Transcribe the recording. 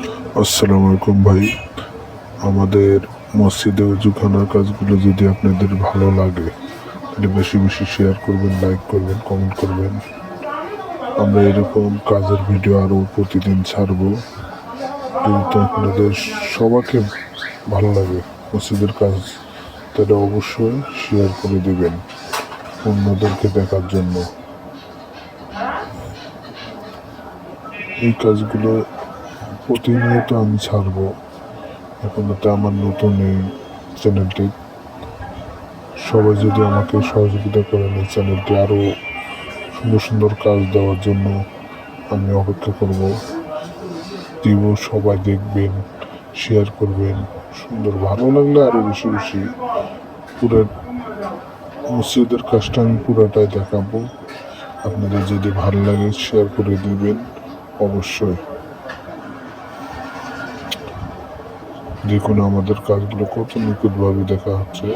আসসালামু আলাইকুম ভাই। আমাদের মসজিদে ওযুখানার কাজগুলো যদি আপনাদের ভালো লাগে তাহলে বেশি বেশি শেয়ার করবেন, লাইক করবেন, কমেন্ট করবেন। আমরা এরকম কাজের ভিডিও আরও প্রতিদিন ছাড়বো। যদি তো আপনাদের সবাইকে ভালো লাগে মসজিদের কাজ, তাহলে অবশ্যই শেয়ার করে দেবেন অন্যদেরকে দেখার জন্য। এই কাজগুলো প্রতিনিয়ত আমি ছাড়বো। এখন তো আমার নতুন এই চ্যানেলটি, সবাই যদি আমাকে সহযোগিতা করেন এই চ্যানেলটি আরও সুন্দর সুন্দর কাজ দেওয়ার জন্য আমি অপেক্ষা করব। দিব, সবাই দেখবেন, শেয়ার করবেন। সুন্দর ভালো লাগলে আরও বেশি বেশি পুরো মসজিদের কাজটা আমি পুরোটাই দেখাবো। আপনাদের যদি ভালো লাগে শেয়ার করে দিবেন অবশ্যই। দেখুন আমাদের কাজগুলো কত নিখুঁতভাবে দেখা হচ্ছে।